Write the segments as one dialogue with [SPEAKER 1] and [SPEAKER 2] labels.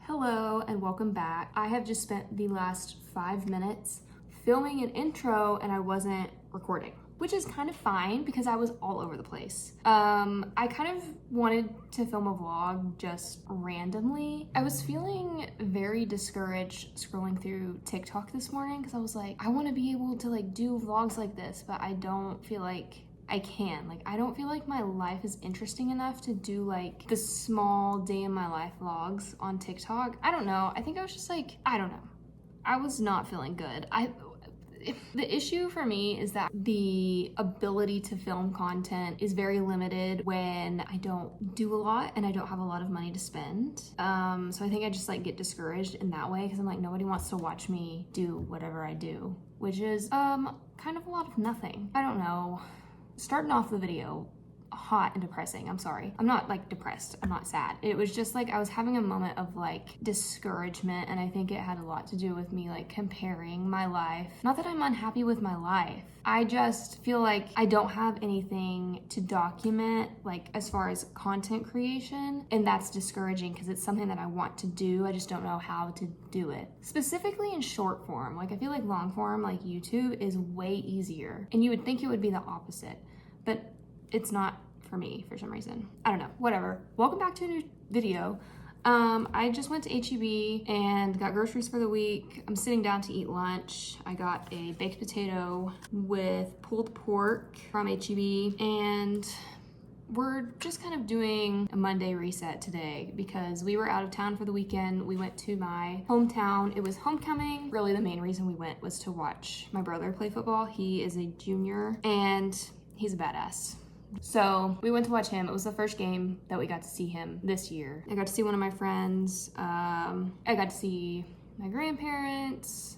[SPEAKER 1] Hello and welcome back. I have just spent the last 5 minutes filming an intro and I wasn't recording, which is kind of fine because I was all over the place. I kind of wanted to film a vlog just randomly. I was feeling very discouraged scrolling through TikTok this morning because I was like, I want to be able to do vlogs like this, but I don't feel like I can. I don't feel like my life is interesting enough to do the small day in my life vlogs on TikTok. I don't know. I think I was just I don't know. I was not feeling good. The issue for me is that the ability to film content is very limited when I don't do a lot and I don't have a lot of money to spend. So I think I just get discouraged in that way because I'm like, nobody wants to watch me do whatever I do, which is kind of a lot of nothing. I don't know. Starting off the video hot and depressing. I'm sorry. I'm not depressed. I'm not sad. It was just I was having a moment of discouragement, and I think it had a lot to do with me comparing my life. Not that I'm unhappy with my life. I just feel like I don't have anything to document as far as content creation, and that's discouraging because it's something that I want to do. I just don't know how to do it. Specifically in short form. I feel like long form YouTube is way easier, and you would think it would be the opposite, but it's not for me for some reason. I don't know, whatever. Welcome back to a new video. I just went to H-E-B and got groceries for the week. I'm sitting down to eat lunch. I got a baked potato with pulled pork from H-E-B, and we're just kind of doing a Monday reset today because we were out of town for the weekend. We went to my hometown. It was homecoming. Really the main reason we went was to watch my brother play football. He is a junior and he's a badass. So we went to watch him. It was the first game that we got to see him this year. I got to see one of my friends. I got to see my grandparents.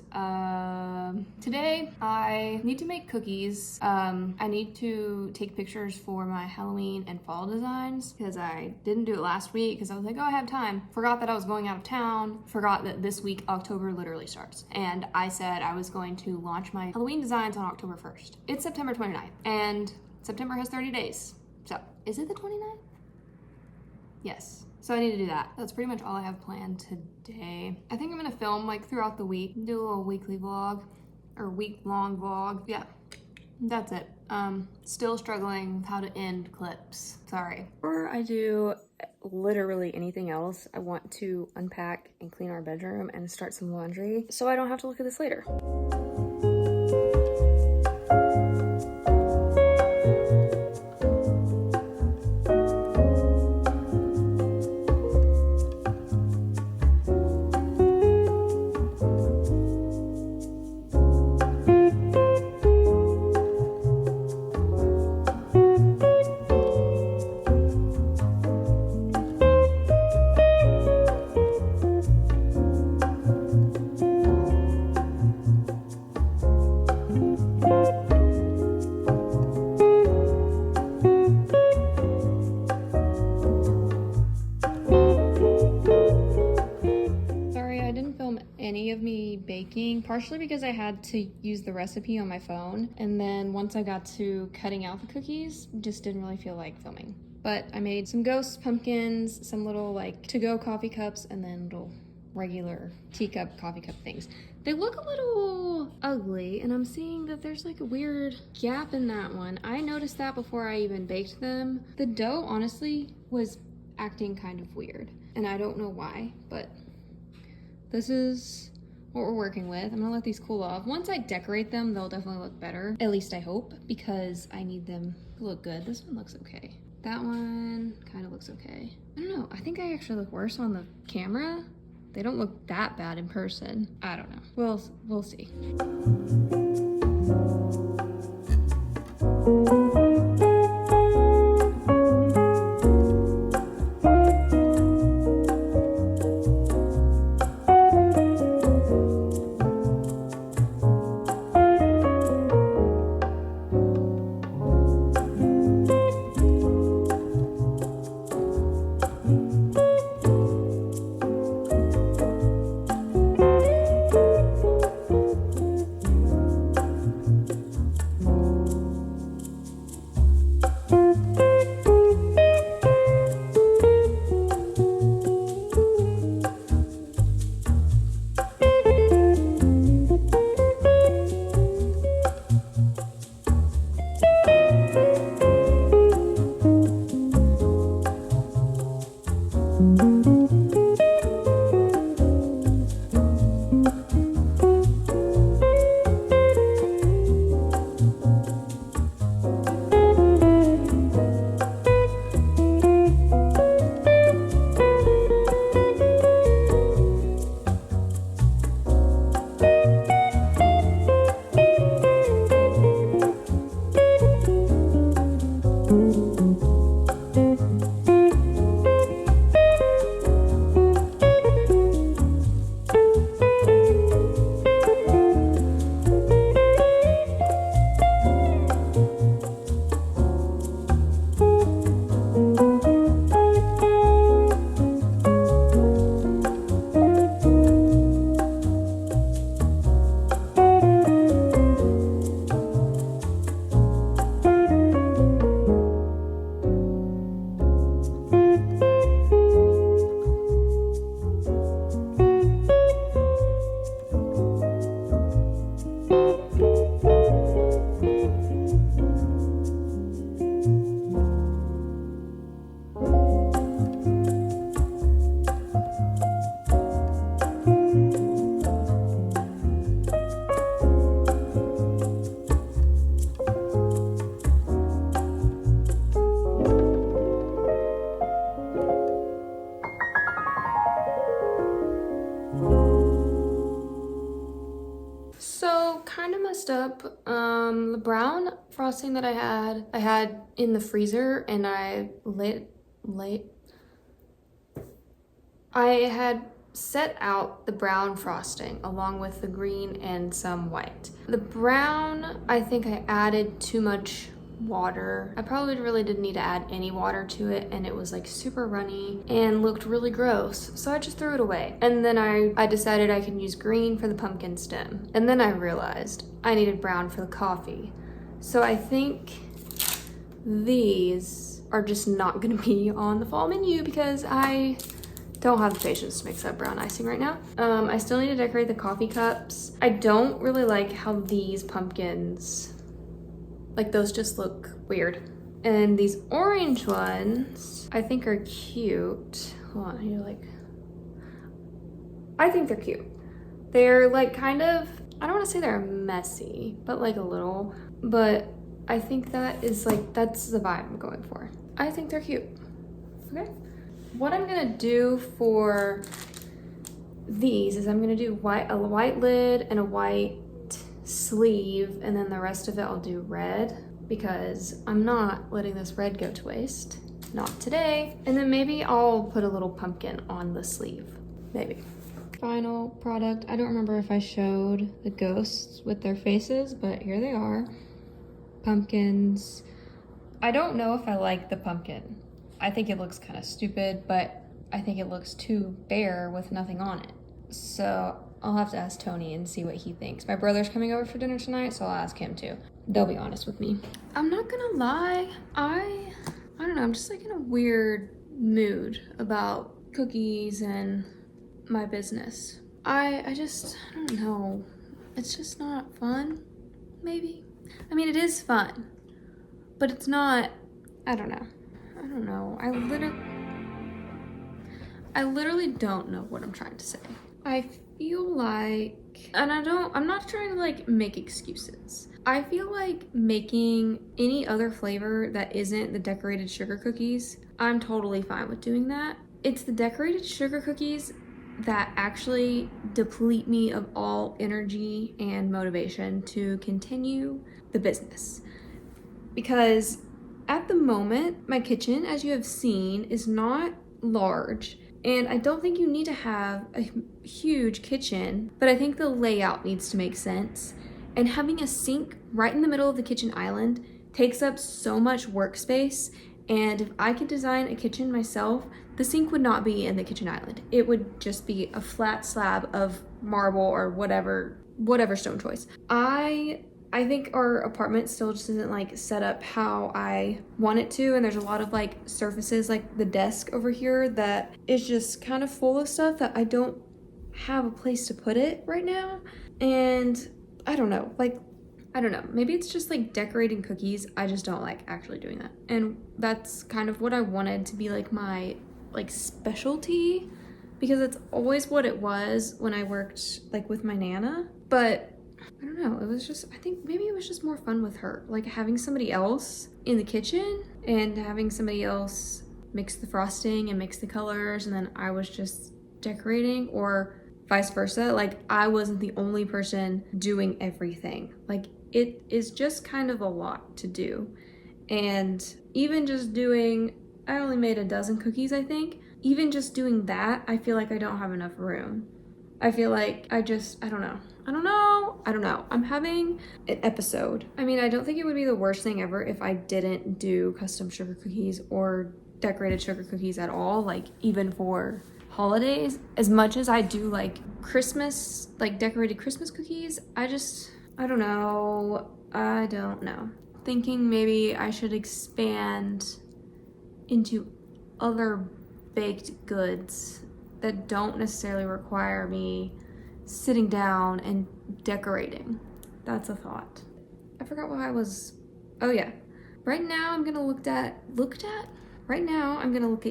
[SPEAKER 1] Today I need to make cookies. I need to take pictures for my Halloween and fall designs because I didn't do it last week because I was like, oh, I have time. Forgot that I was going out of town. Forgot that this week October literally starts. And I said I was going to launch my Halloween designs on October 1st. It's September 29th and September has 30 days. So is it the 29th? Yes. So I need to do that. That's pretty much all I have planned today. I think I'm gonna film throughout the week, do a little weekly vlog or week-long vlog. Yeah, that's it. Still struggling with how to end clips. Sorry. Before I do literally anything else, I want to unpack and clean our bedroom and start some laundry so I don't have to look at this later. Any of me baking, partially because I had to use the recipe on my phone, and then once I got to cutting out the cookies, just didn't really feel like filming. But I made some ghost pumpkins, some little to-go coffee cups, and then little regular teacup coffee cup things. They look a little ugly, and I'm seeing that there's a weird gap in that one. I noticed that before I even baked them. The dough honestly was acting kind of weird, and I don't know why, but this is what we're working with. I'm gonna let these cool off. Once I decorate them, they'll definitely look better. At least I hope, because I need them to look good. This one looks okay. That one kind of looks okay. I don't know, I think I actually look worse on the camera. They don't look that bad in person. I don't know, we'll see. So kind of messed up. The brown frosting that I had in the freezer, and I had set out the brown frosting along with the green and some white. The brown, I think I added too much water. I probably really didn't need to add any water to it, and it was like super runny and looked really gross, so I just threw it away. And then I decided I could use green for the pumpkin stem, and then I realized I needed brown for the coffee. So I think these are just not gonna be on the fall menu because I don't have the patience to mix up brown icing right now. I still need to decorate the coffee cups. I don't really like how these pumpkins, like those just look weird. And these orange ones, I think are cute. Hold on, you're like, I think they're cute. They're like kind of, I don't want to say they're messy, but like a little. But I think that is like, that's the vibe I'm going for. I think they're cute. Okay. What I'm gonna do for these is I'm gonna do a white lid and a white sleeve, and then the rest of it I'll do red because I'm not letting this red go to waste. Not today. And then maybe I'll put a little pumpkin on the sleeve, maybe. Final product. I don't remember if I showed the ghosts with their faces, but here they are. Pumpkins. I don't know if I like the pumpkin. I think it looks kind of stupid, but I think it looks too bare with nothing on it. So I'll have to ask Tony and see what he thinks. My brother's coming over for dinner tonight, so I'll ask him too. They'll be honest with me. I'm not gonna lie, I don't know, I'm just like in a weird mood about cookies and my business. I don't know. It's just not fun, maybe. I mean, it is fun, but it's not, I don't know. I literally don't know what I'm trying to say. I feel like, and I'm not trying to like make excuses. I feel like making any other flavor that isn't the decorated sugar cookies, I'm totally fine with doing that. It's the decorated sugar cookies that actually deplete me of all energy and motivation to continue the business. Because at the moment, my kitchen, as you have seen, is not large. And I don't think you need to have a huge kitchen, but I think the layout needs to make sense. And having a sink right in the middle of the kitchen island takes up so much workspace. And if I could design a kitchen myself, the sink would not be in the kitchen island. It would just be a flat slab of marble or whatever stone choice. I think our apartment still just isn't like set up how I want it to, and there's a lot of like surfaces like the desk over here that is just kind of full of stuff that I don't have a place to put it right now. And I don't know, maybe it's just like decorating cookies. I just don't like actually doing that. And that's kind of what I wanted to be like my like specialty because it's always what it was when I worked like with my Nana. But I don't know, it was just, I think maybe it was just more fun with her. Like having somebody else in the kitchen and having somebody else mix the frosting and mix the colors, and then I was just decorating, or vice versa. Like I wasn't the only person doing everything. Like it is just kind of a lot to do. And even just doing, I only made a dozen cookies, I think. Even just doing that, I feel like I don't have enough room. I feel like I don't know. I'm having an episode. I mean, I don't think it would be the worst thing ever if I didn't do custom sugar cookies or decorated sugar cookies at all, like even for holidays. As much as I do like Christmas, like decorated Christmas cookies, I don't know. Thinking maybe I should expand into other baked goods that don't necessarily require me sitting down and decorating. That's a thought. I forgot what I was, oh yeah. Right now I'm gonna look at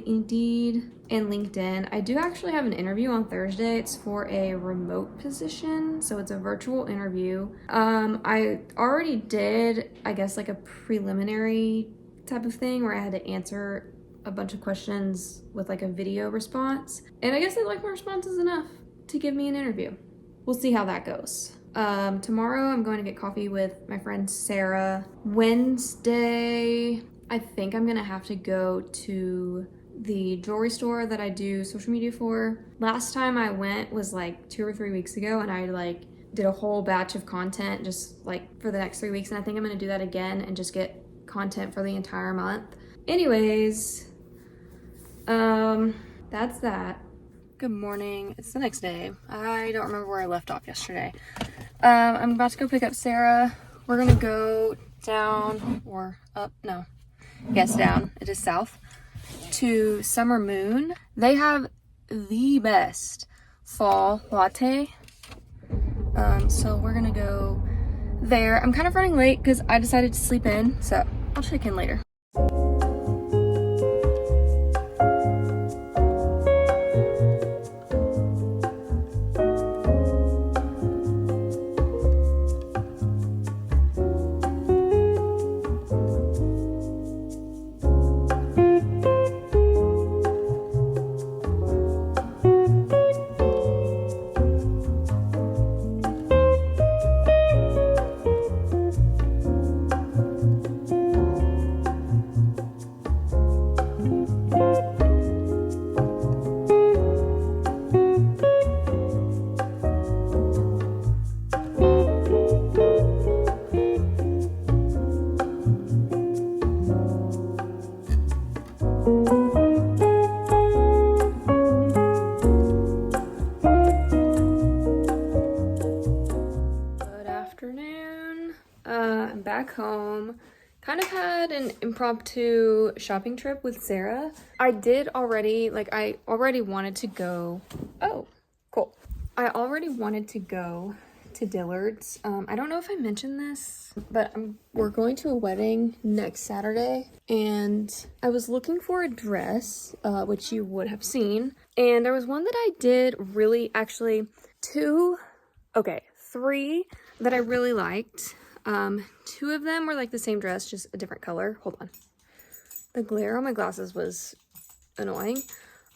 [SPEAKER 1] Indeed and LinkedIn. I do actually have an interview on Thursday. It's for a remote position, so it's a virtual interview. I already did, I guess, like a preliminary type of thing where I had to answer a bunch of questions with like a video response. And I guess they like my responses enough to give me an interview. We'll see how that goes. Tomorrow I'm going to get coffee with my friend Sarah. Wednesday, I think I'm gonna have to go to the jewelry store that I do social media for. Last time I went was like 2 or 3 weeks ago, and I like did a whole batch of content just like for the next 3 weeks, and I think I'm gonna do that again and just get content for the entire month. Anyways, that's that. Good morning. It's the next day. I don't remember where I left off yesterday. I'm about to go pick up Sarah. We're gonna go down or up, no. Yes, down. It is south to Summer Moon. They have the best fall latte. So we're gonna go there. I'm kind of running late because I decided to sleep in, so I'll check in later. I'm back home. Kind of had an impromptu shopping trip with Sarah. I already wanted to go. Oh, cool. I already wanted to go to Dillard's. I don't know if I mentioned this, but we're going to a wedding next Saturday, and I was looking for a dress, which you would have seen, and there was one that I did really, actually, three that I really liked. Two of them were like the same dress, just a different color. Hold on. The glare on my glasses was annoying.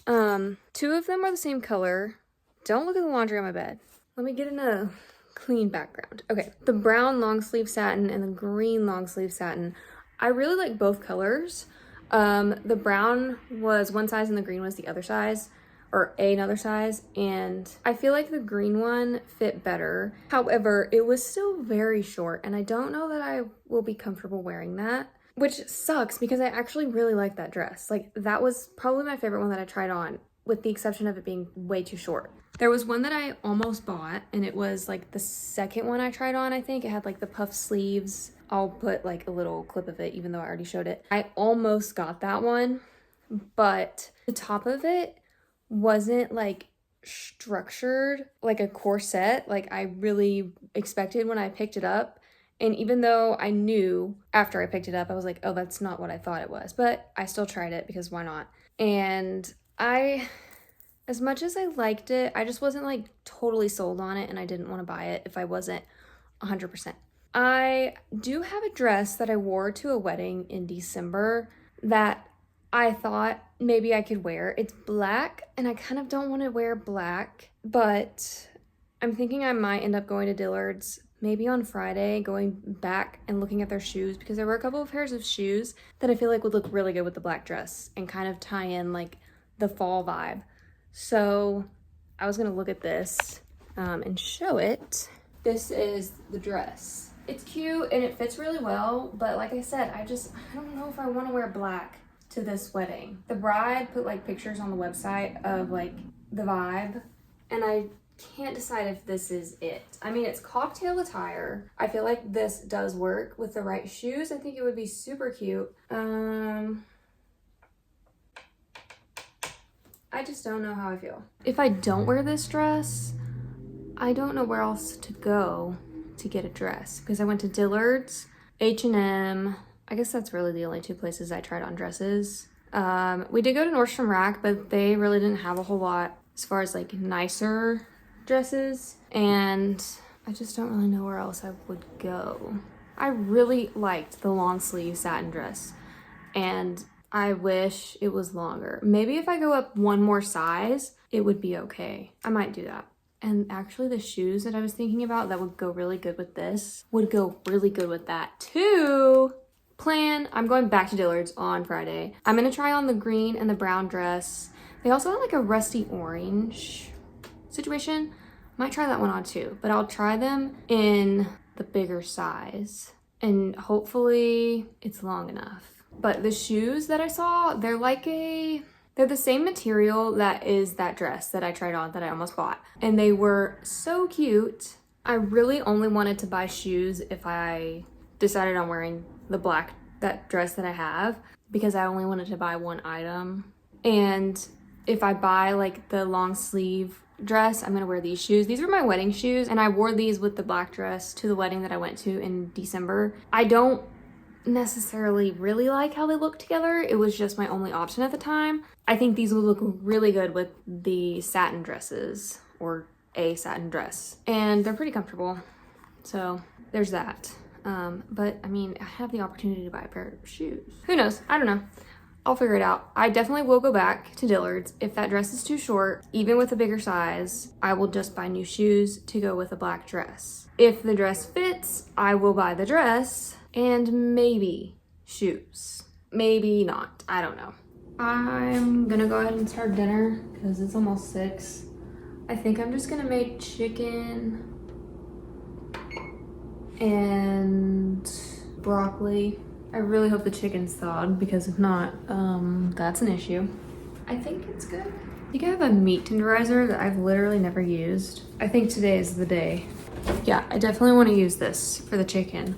[SPEAKER 1] Two of them are the same color. Don't look at the laundry on my bed. Let me get in a clean background. Okay, the brown long sleeve satin and the green long sleeve satin. I really like both colors. The brown was one size and the green was the other size, or another size, and I feel like the green one fit better. However, it was still very short, and I don't know that I will be comfortable wearing that, which sucks because I actually really like that dress. Like, that was probably my favorite one that I tried on, with the exception of it being way too short. There was one that I almost bought, and it was like the second one I tried on, I think. It had like the puff sleeves. I'll put like a little clip of it, even though I already showed it. I almost got that one, but the top of it wasn't like structured like a corset like I really expected when I picked it up. And even though I knew after I picked it up, I was like, oh, that's not what I thought it was, but I still tried it because why not? And As much as I liked it, I just wasn't like totally sold on it, and I didn't want to buy it if I wasn't 100%. I do have a dress that I wore to a wedding in December that I thought maybe I could wear. It's black, and I kind of don't want to wear black, but I'm thinking I might end up going to Dillard's maybe on Friday, going back and looking at their shoes, because there were a couple of pairs of shoes that I feel like would look really good with the black dress and kind of tie in like the fall vibe. So I was gonna look at this and show it. This is the dress. It's cute and it fits really well, but like I said, I don't know if I want to wear black to this wedding. The bride put like pictures on the website of like the vibe, and I can't decide if this is it. I mean, it's cocktail attire. I feel like this does work with the right shoes. I think it would be super cute. I just don't know how I feel. If I don't wear this dress, I don't know where else to go to get a dress, because I went to Dillard's, H&M. I guess that's really the only two places I tried on dresses. We did go to Nordstrom Rack, but they really didn't have a whole lot as far as like nicer dresses, and I just don't really know where else I would go. I really liked the long sleeve satin dress, and I wish it was longer. Maybe if I go up one more size, it would be okay. I might do that. And actually the shoes that I was thinking about that would go really good with this would go really good with that too. Plan, I'm going back to Dillard's on Friday. I'm gonna try on the green and the brown dress. They also have like a rusty orange situation. Might try that one on too, but I'll try them in the bigger size and hopefully it's long enough. But the shoes that I saw, they're the same material that is that dress that I tried on that I almost bought. And they were so cute. I really only wanted to buy shoes if I decided on wearing that dress that I have, because I only wanted to buy one item. And if I buy like the long sleeve dress, I'm gonna wear these shoes. These were my wedding shoes, and I wore these with the black dress to the wedding that I went to in December. I don't necessarily really like how they look together. It was just my only option at the time. I think these would look really good with the satin dresses, or a satin dress, and they're pretty comfortable. So there's that. But I mean, I have the opportunity to buy a pair of shoes. Who knows? I don't know. I'll figure it out. I definitely will go back to Dillard's. If that dress is too short, even with a bigger size, I will just buy new shoes to go with a black dress. If the dress fits, I will buy the dress and maybe shoes. Maybe not. I don't know. I'm gonna go ahead and start dinner because it's almost 6. I think I'm just gonna make chicken and broccoli. I really hope the chicken's thawed, because if not, that's an issue. I think it's good. I think I have a meat tenderizer that I've literally never used. I think today is the day. Yeah, I definitely want to use this for the chicken.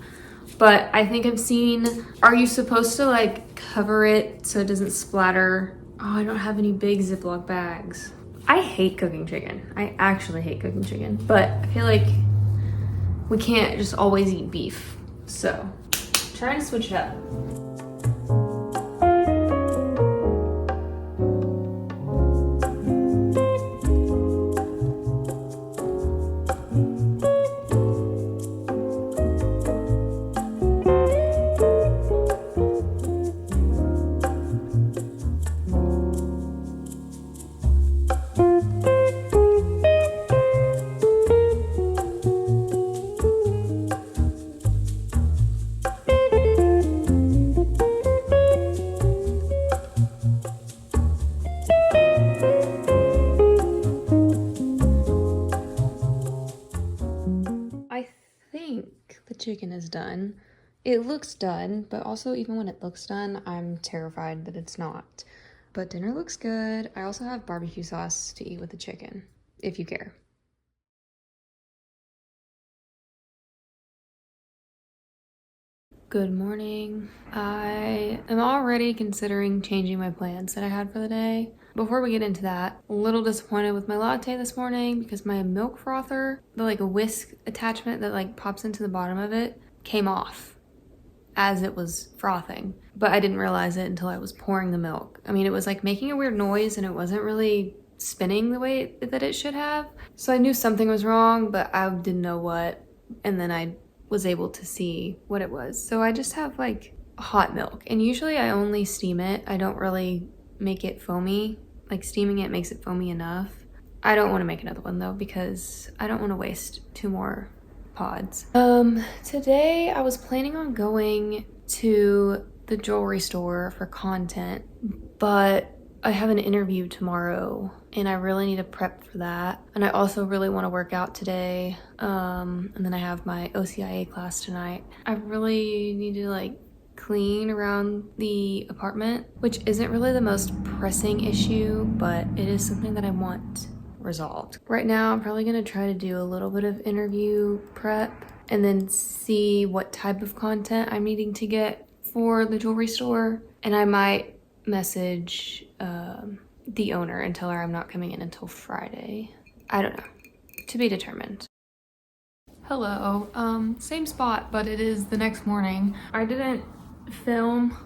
[SPEAKER 1] But I think I've seen, are you supposed to like cover it so it doesn't splatter? Oh, I don't have any big Ziploc bags. I hate cooking chicken. I actually hate cooking chicken, but I feel like we can't just always eat beef. So, trying to switch it up. Chicken is done. It looks done, but also even when it looks done, I'm terrified that it's not. But dinner looks good. I also have barbecue sauce to eat with the chicken, if you care. Good morning. I am already considering changing my plans that I had for the day. Before we get into that, a little disappointed with my latte this morning because my milk frother, the like a whisk attachment that like pops into the bottom of it, came off as it was frothing. but I didn't realize it until I was pouring the milk. I mean, it was like making a weird noise and it wasn't really spinning the way that it should have. So I knew something was wrong, but I didn't know what. And then I was able to see what it was. So I just have like hot milk, and usually I only steam it. I don't really make it foamy. Like steaming it makes it foamy enough. I don't want to make another one though because I don't want to waste 2 more pods. Today I was planning on going to the jewelry store for content, but I have an interview tomorrow and I really need to prep for that. And I also really want to work out today. And then I have my OCIA class tonight. I really need to like clean around the apartment, which isn't really the most pressing issue, but it is something that I want resolved. Right now, I'm probably gonna try to do a little bit of interview prep and then see what type of content I'm needing to get for the jewelry store. And I might message the owner and tell her I'm not coming in until Friday. I don't know. To be determined. Hello. Same spot, but it is the next morning. I didn't film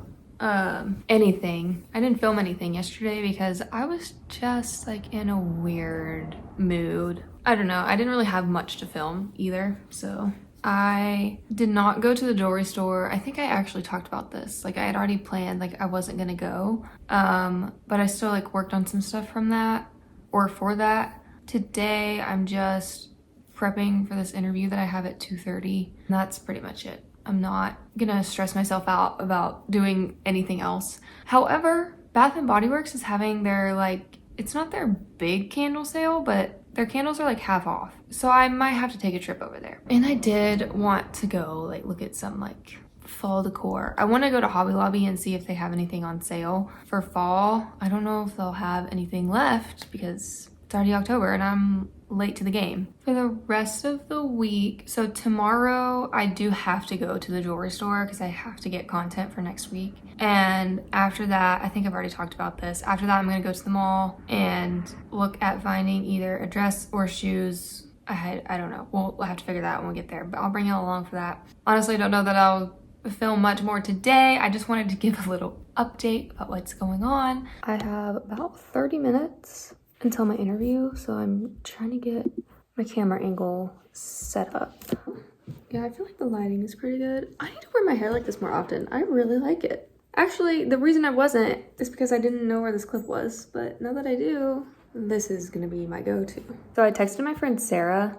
[SPEAKER 1] anything. I didn't film anything yesterday because I was just like in a weird mood. I don't know. I didn't really have much to film either, so I did not go to the jewelry store. I think I actually talked about this. Like I had already planned like I wasn't gonna go, but I still like worked on some stuff from that or for that. Today I'm just prepping for this interview that I have at 2:30. And that's pretty much it. I'm not gonna stress myself out about doing anything else. However, Bath & Body Works is having their like, it's not their big candle sale, but their candles are like half off. So I might have to take a trip over there. And I did want to go like look at some like fall decor. I want to go to Hobby Lobby and see if they have anything on sale for fall. I don't know if they'll have anything left because it's already October and I'm late to the game. For the rest of the week, so tomorrow I do have to go to the jewelry store because I have to get content for next week. And after that, I think I've already talked about this. After that, I'm gonna go to the mall and look at finding either a dress or shoes. I don't know. We'll have to figure that out when we get there, but I'll bring you along for that. Honestly, I don't know that I'll film much more today. I just wanted to give a little update about what's going on. I have about 30 minutes until my interview, so I'm trying to get my camera angle set up. Yeah, I feel like the lighting is pretty good. I need to wear my hair like this more often. I really like it. Actually, the reason I wasn't is because I didn't know where this clip was, but now that I do, this is gonna be my go-to. So I texted my friend Sarah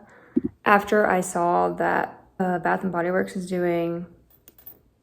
[SPEAKER 1] after I saw that Bath & Body Works is doing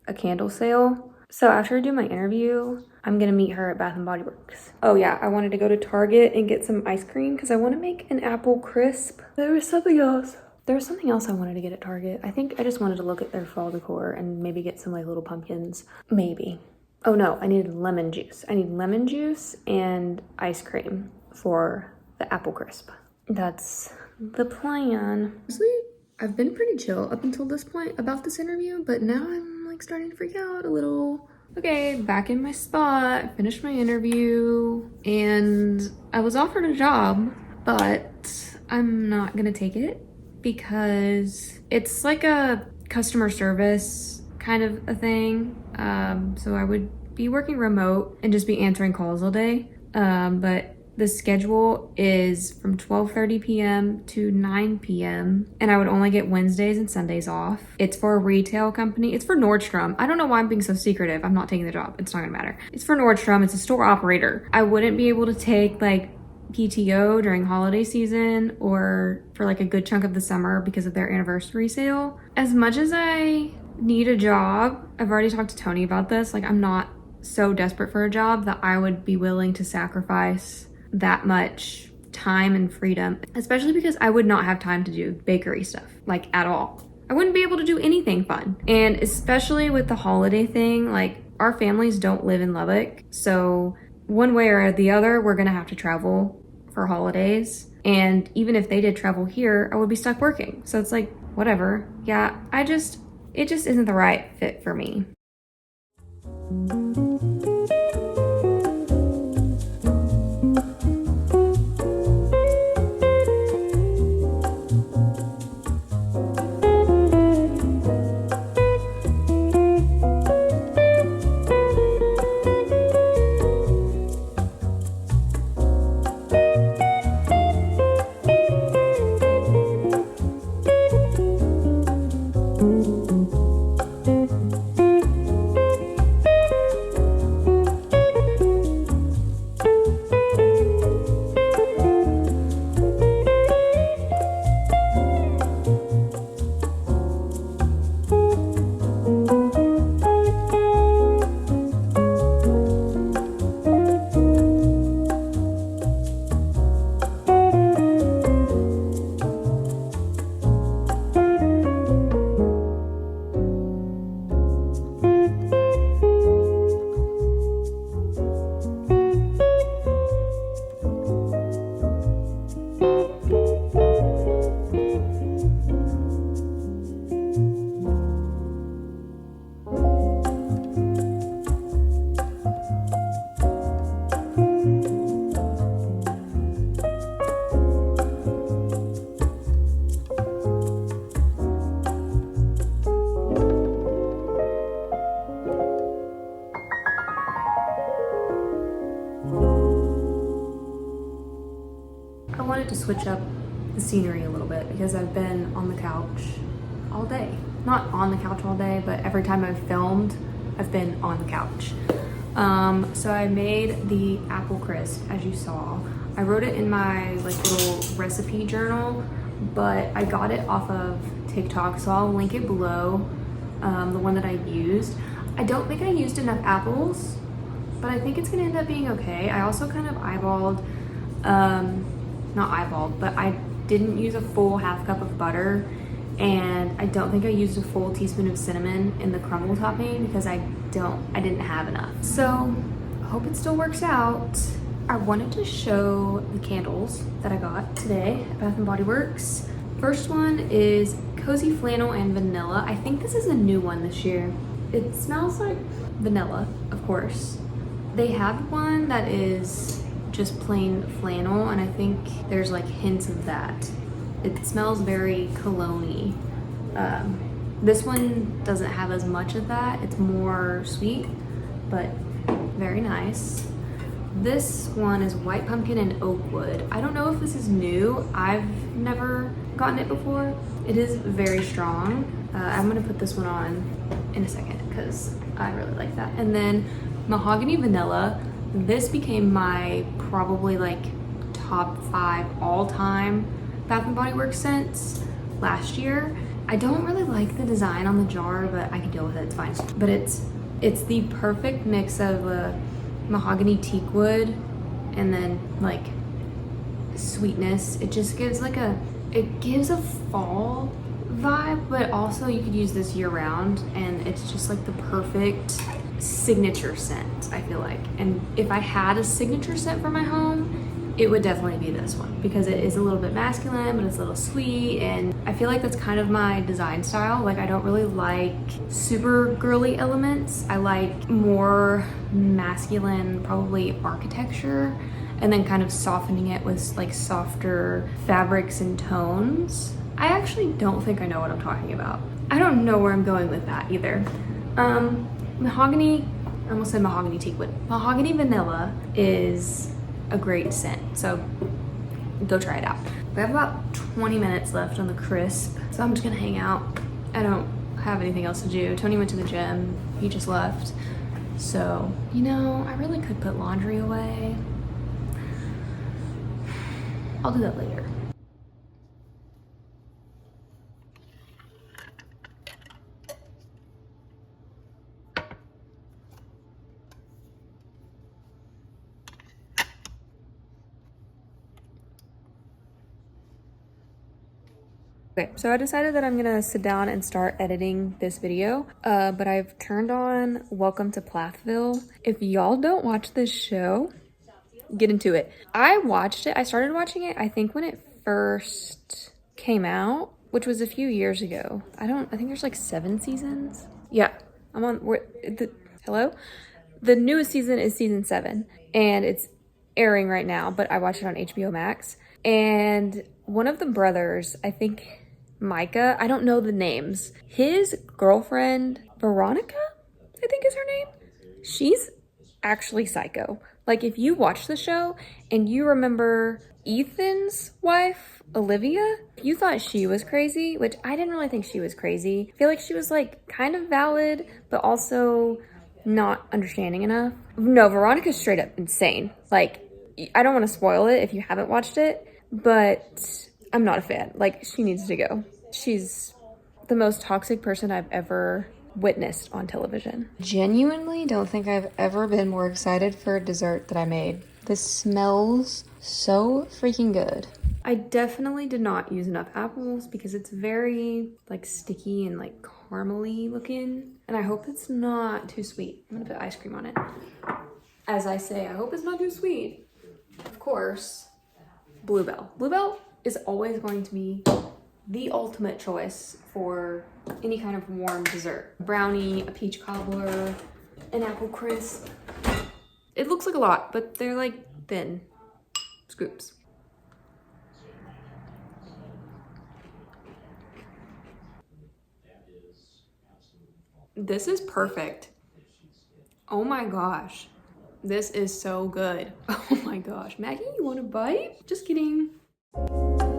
[SPEAKER 1] a candle sale. So after I do my interview, I'm gonna meet her at Bath & Body Works. Oh yeah, I wanted to go to Target and get some ice cream because I want to make an apple crisp. There was something else. There was something else I wanted to get at Target. I think I just wanted to look at their fall decor and maybe get some like little pumpkins. Maybe. Oh no, I needed lemon juice. I need lemon juice and ice cream for the apple crisp. That's the plan. Honestly, I've been pretty chill up until this point about this interview, but now I'm like starting to freak out a little. Okay, back in my spot, finished my interview, and I was offered a job, but I'm not gonna take it because it's like a customer service kind of a thing. So I would be working remote and just be answering calls all day. But the schedule is from 12:30 p.m. to 9 p.m. and I would only get Wednesdays and Sundays off. It's for a retail company. It's for Nordstrom. I don't know why I'm being so secretive. I'm not taking the job. It's not gonna matter. It's for Nordstrom. It's a store operator. I wouldn't be able to take like PTO during holiday season or for like a good chunk of the summer because of their anniversary sale. As much as I need a job, I've already talked to Tony about this. Like I'm not so desperate for a job that I would be willing to sacrifice that much time and freedom, especially because I would not have time to do bakery stuff, like at all. I wouldn't be able to do anything fun. And especially with the holiday thing, like our families don't live in Lubbock. So one way or the other, we're gonna have to travel for holidays. And even if they did travel here, I would be stuck working. So it's like, whatever. Yeah, it just isn't the right fit for me. I wanted to switch up the scenery a little bit because I've been on the couch all day. Not on the couch all day, but every time I've filmed, I've been on the couch. So I made the apple crisp, as you saw. I wrote it in my like little recipe journal, but I got it off of TikTok, so I'll link it below, the one that I used. I don't think I used enough apples, but I think it's gonna end up being okay. I also kind of eyeballed, not eyeballed, but I didn't use a full half cup of butter, and I don't think I used a full teaspoon of cinnamon in the crumble topping because I didn't have enough. So I hope it still works out. I wanted to show the candles that I got today at Bath & Body Works. First one is Cozy Flannel and Vanilla. I think this is a new one this year. It smells like vanilla, of course. They have one that is just plain flannel, and I think there's like hints of that. It smells very cologne-y. This one doesn't have as much of that. It's more sweet, but very nice. This one is White Pumpkin and Oak Wood. I don't know if this is new. I've never gotten it before. It is very strong. I'm gonna put this one on in a second because I really like that. And then Mahogany Vanilla. This became my probably like top 5 all-time Bath & Body Works scents last year. I don't really like the design on the jar, but I can deal with it, it's fine. But it's the perfect mix of mahogany teak wood and then like sweetness. It just gives like it gives a fall vibe, but also you could use this year round, and it's just like the perfect signature scent, I feel like. And if I had a signature scent for my home, it would definitely be this one because it is a little bit masculine, but it's a little sweet, and I feel like that's kind of my design style. Like, I don't really like super girly elements. I like more masculine, probably architecture, and then kind of softening it with like softer fabrics and tones. I actually don't think I know what I'm talking about. I don't know where I'm going with that either. Mahogany, I almost said mahogany teakwood. Mahogany Vanilla is a great scent, so go try it out. We have about 20 minutes left on the crisp, so I'm just gonna hang out. I don't have anything else to do. Tony went to the gym, he just left. So, you know, I really could put laundry away. I'll do that later. Okay, so I decided that I'm gonna sit down and start editing this video, but I've turned on Welcome to Plathville. If y'all don't watch this show, get into it. I started watching it, I think when it first came out, which was a few years ago. I think there's like 7 seasons. Yeah, hello? The newest season is season 7, and it's airing right now, but I watched it on HBO Max. And one of the brothers, I think Micah, I don't know the names. His girlfriend, Veronica, I think is her name. She's actually psycho. Like, if you watch the show and you remember Ethan's wife, Olivia, you thought she was crazy, which I didn't really think she was crazy. I feel like she was like kind of valid, but also not understanding enough. No, Veronica's straight up insane. Like, I don't want to spoil it if you haven't watched it, but I'm not a fan. Like, she needs to go. She's the most toxic person I've ever witnessed on television. Genuinely don't think I've ever been more excited for a dessert that I made. This smells so freaking good. I definitely did not use enough apples because it's very like sticky and like caramely looking. And I hope it's not too sweet. I'm gonna put ice cream on it. As I say, I hope it's not too sweet. Of course, Bluebell. Bluebell is always going to be the ultimate choice for any kind of warm dessert. A brownie, a peach cobbler, an apple crisp. It looks like a lot, but they're like thin scoops. This is perfect. Oh my gosh. This is so good. Oh my gosh. Maggie, you want a bite? Just kidding. you.